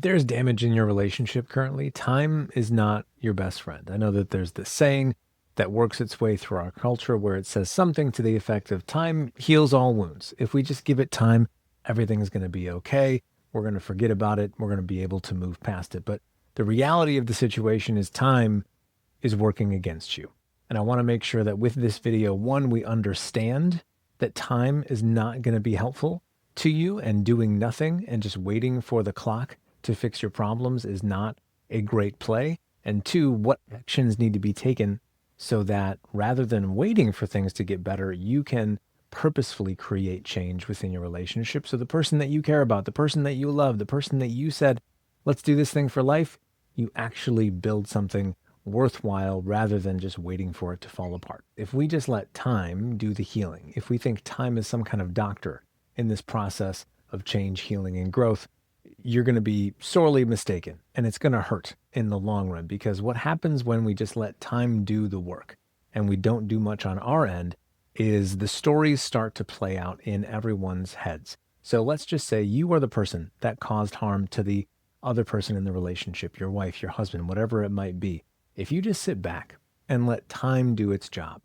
If there's damage in your relationship currently, time is not your best friend. I know that there's this saying that works its way through our culture where it says something to the effect of time heals all wounds. If we just give it time, everything's going to be okay. We're going to forget about it. We're going to be able to move past it. But the reality of the situation is time is working against you. And I want to make sure that with this video, one, we understand that time is not going to be helpful to you, and doing nothing and just waiting for the clock to fix your problems is not a great play. And two, what actions need to be taken so that rather than waiting for things to get better, you can purposefully create change within your relationship. So the person that you care about, the person that you love, the person that you said, let's do this thing for life, you actually build something worthwhile rather than just waiting for it to fall apart. If we just let time do the healing, if we think time is some kind of doctor in this process of change, healing, and growth, you're going to be sorely mistaken, and it's going to hurt in the long run, because what happens when we just let time do the work and we don't do much on our end is the stories start to play out in everyone's heads. So let's just say you are the person that caused harm to the other person in the relationship, your wife, your husband, whatever it might be. If you just sit back and let time do its job,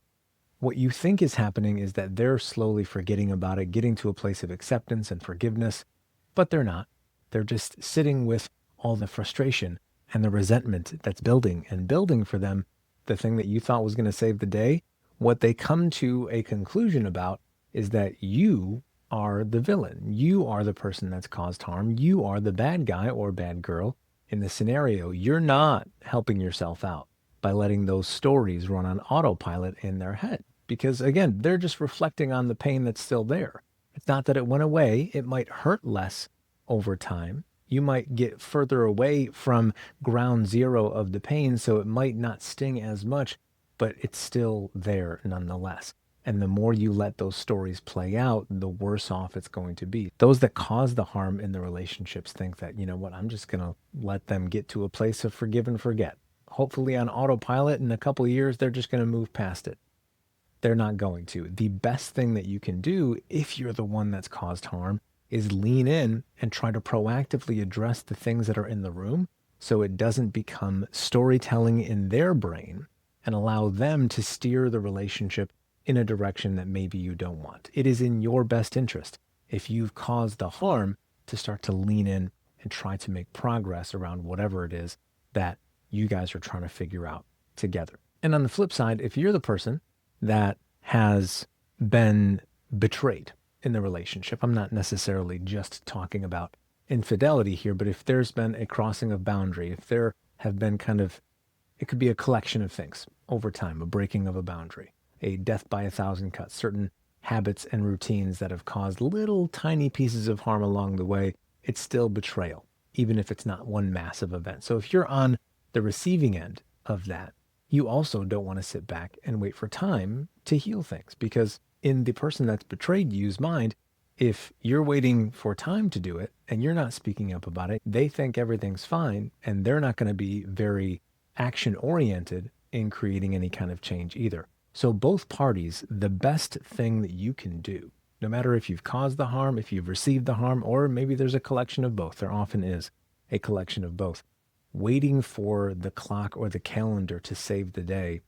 what you think is happening is that they're slowly forgetting about it, getting to a place of acceptance and forgiveness, but they're not. They're just sitting with all the frustration and the resentment that's building and building for them. The thing that you thought was going to save the day, what they come to a conclusion about is that you are the villain. You are the person that's caused harm. You are the bad guy or bad girl in the scenario. You're not helping yourself out by letting those stories run on autopilot in their head. Because again, they're just reflecting on the pain that's still there. It's not that it went away. It might hurt less over time. You might get further away from ground zero of the pain, so it might not sting as much, but it's still there nonetheless. And the more you let those stories play out, the worse off it's going to be. Those that cause the harm in the relationships think that, you know what, I'm just going to let them get to a place of forgive and forget. Hopefully on autopilot in a couple of years, they're just going to move past it. They're not going to. The best thing that you can do if you're the one that's caused harm is lean in and try to proactively address the things that are in the room so it doesn't become storytelling in their brain and allow them to steer the relationship in a direction that maybe you don't want. It is in your best interest, if you've caused the harm, to start to lean in and try to make progress around whatever it is that you guys are trying to figure out together. And on the flip side, if you're the person that has been betrayed in the relationship, I'm not necessarily just talking about infidelity here, but if there's been a crossing of boundary, if there have been it could be a collection of things over time, a breaking of a boundary, a death by a thousand cuts, certain habits and routines that have caused little tiny pieces of harm along the way, it's still betrayal, even if it's not one massive event. So if you're on the receiving end of that, you also don't want to sit back and wait for time to heal things, because in the person that's betrayed you's mind, if you're waiting for time to do it and you're not speaking up about it, they think everything's fine and they're not going to be very action oriented in creating any kind of change either. So both parties, the best thing that you can do, no matter if you've caused the harm, if you've received the harm, or maybe there's a collection of both, there often is a collection of both, waiting for the clock or the calendar to save the day,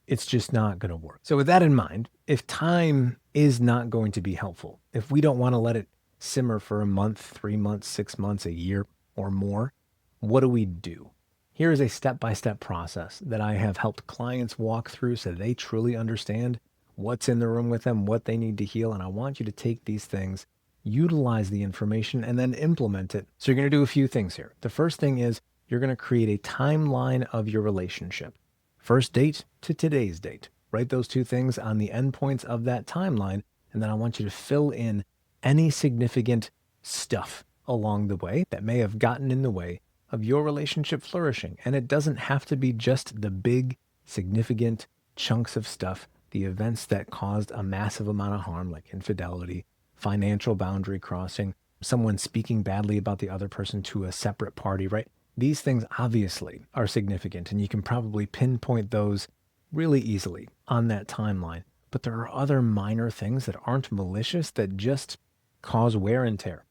it's just not going to work. So with that in mind, if time is not going to be helpful, if we don't want to let it simmer for a month, 3 months, 6 months, a year or more, what do we do? Here is a step-by-step process that I have helped clients walk through so they truly understand what's in the room with them, what they need to heal. And I want you to take these things, utilize the information, and then implement it. So you're going to do a few things here. The first thing is you're going to create a timeline of your relationship. First date to today's date. Write those two things on the endpoints of that timeline, and then I want you to fill in any significant stuff along the way that may have gotten in the way of your relationship flourishing. And it doesn't have to be just the big, significant chunks of stuff, the events that caused a massive amount of harm, like infidelity, financial boundary crossing, someone speaking badly about the other person to a separate party, right? These things obviously are significant, and you can probably pinpoint those really easily on that timeline. But there are other minor things that aren't malicious that just cause wear and tear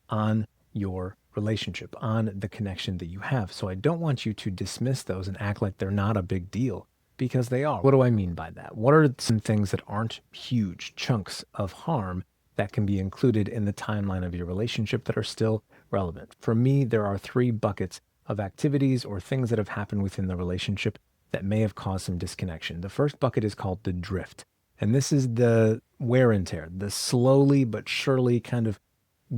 on your relationship, on the connection that you have. So I don't want you to dismiss those and act like they're not a big deal, because they are. What do I mean by that? What are some things that aren't huge chunks of harm that can be included in the timeline of your relationship that are still relevant? For me, there are three buckets of activities or things that have happened within the relationship that may have caused some disconnection. The first bucket is called the drift. And this is the wear and tear, the slowly but surely kind of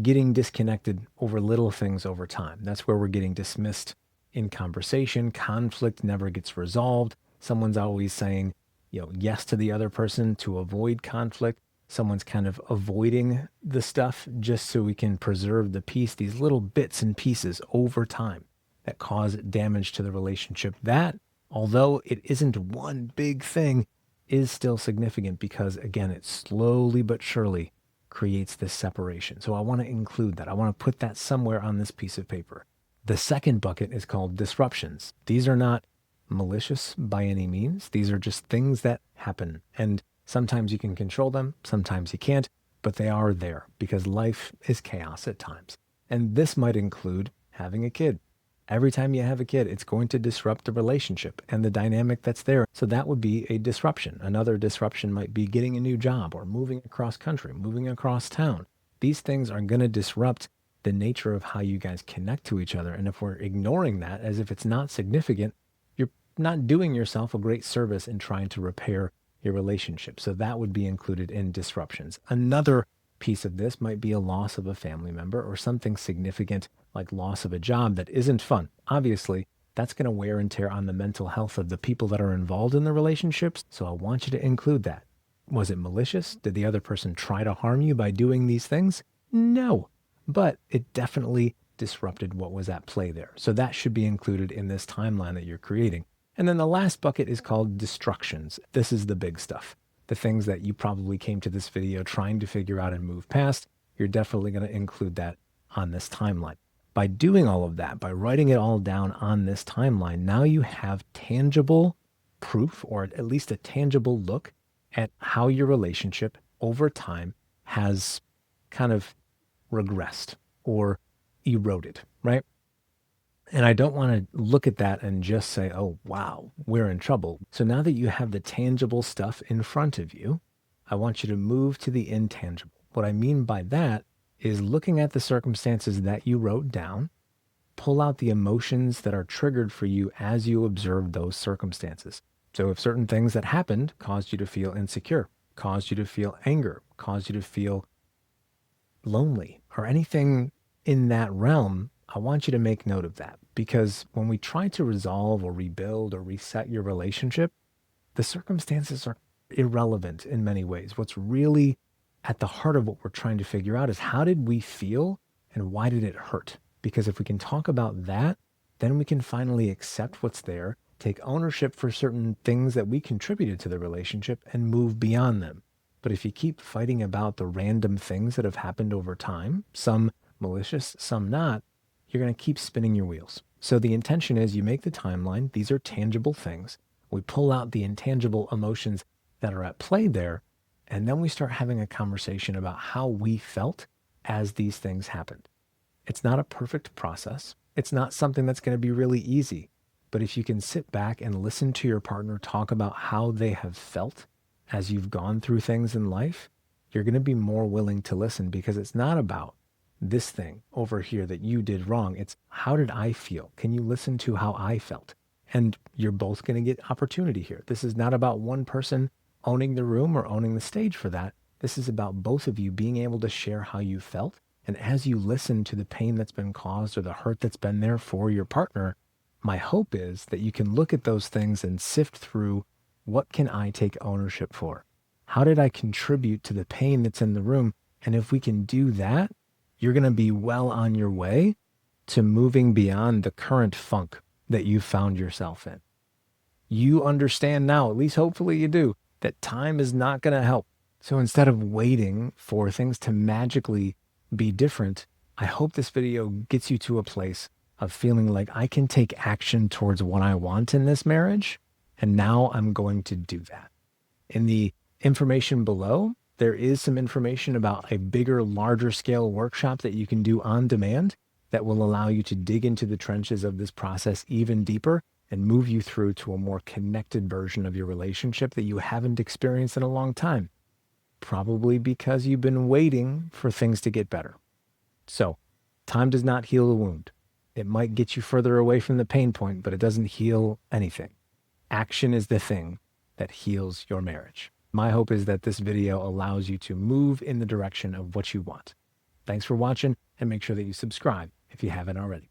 getting disconnected over little things over time. That's where we're getting dismissed in conversation. Conflict never gets resolved. Someone's always saying, yes to the other person to avoid conflict. Someone's kind of avoiding the stuff just so we can preserve the peace, these little bits and pieces over time that cause damage to the relationship. That, although it isn't one big thing, is still significant because, again, it slowly but surely creates this separation. So I want to include that. I want to put that somewhere on this piece of paper. The second bucket is called disruptions. These are not malicious by any means. These are just things that happen. And sometimes you can control them, sometimes you can't, but they are there because life is chaos at times. And this might include having a kid. Every time you have a kid, it's going to disrupt the relationship and the dynamic that's there. So that would be a disruption. Another disruption might be getting a new job or moving across country, moving across town. These things are going to disrupt the nature of how you guys connect to each other. And if we're ignoring that as if it's not significant, you're not doing yourself a great service in trying to repair your relationship. So that would be included in disruptions. Another piece of this might be a loss of a family member or something significant like loss of a job that isn't fun. Obviously, that's going to wear and tear on the mental health of the people that are involved in the relationships. So I want you to include that. Was it malicious? Did the other person try to harm you by doing these things? No, but it definitely disrupted what was at play there. So that should be included in this timeline that you're creating. And then the last bucket is called destructions. This is the big stuff. The things that you probably came to this video trying to figure out and move past. You're definitely going to include that on this timeline. By doing all of that, by writing it all down on this timeline, now you have tangible proof, or at least a tangible look at how your relationship over time has kind of regressed or eroded, right? And I don't want to look at that and just say, oh, wow, we're in trouble. So now that you have the tangible stuff in front of you, I want you to move to the intangible. What I mean by that is looking at the circumstances that you wrote down, pull out the emotions that are triggered for you as you observe those circumstances. So if certain things that happened caused you to feel insecure, caused you to feel anger, caused you to feel lonely, or anything in that realm, I want you to make note of that, because when we try to resolve or rebuild or reset your relationship, the circumstances are irrelevant in many ways. What's really at the heart of what we're trying to figure out is how did we feel and why did it hurt? Because if we can talk about that, then we can finally accept what's there, take ownership for certain things that we contributed to the relationship and move beyond them. But if you keep fighting about the random things that have happened over time, some malicious, some not, you're going to keep spinning your wheels. So the intention is you make the timeline. These are tangible things. We pull out the intangible emotions that are at play there, and then we start having a conversation about how we felt as these things happened. It's not a perfect process. It's not something that's going to be really easy. But if you can sit back and listen to your partner talk about how they have felt as you've gone through things in life, you're going to be more willing to listen, because it's not about this thing over here that you did wrong. It's how did I feel? Can you listen to how I felt? And you're both going to get opportunity here. This is not about one person owning the room or owning the stage for that. This is about both of you being able to share how you felt. And as you listen to the pain that's been caused or the hurt that's been there for your partner, my hope is that you can look at those things and sift through, what can I take ownership for? How did I contribute to the pain that's in the room? And if we can do that, you're going to be well on your way to moving beyond the current funk that you found yourself in. You understand now, at least hopefully you do, that time is not going to help. So instead of waiting for things to magically be different, I hope this video gets you to a place of feeling like I can take action towards what I want in this marriage, and now I'm going to do that. In the information below, there is some information about a bigger, larger scale workshop that you can do on demand that will allow you to dig into the trenches of this process even deeper and move you through to a more connected version of your relationship that you haven't experienced in a long time. Probably because you've been waiting for things to get better. So, time does not heal a wound. It might get you further away from the pain point, but it doesn't heal anything. Action is the thing that heals your marriage. My hope is that this video allows you to move in the direction of what you want. Thanks for watching, and make sure that you subscribe if you haven't already.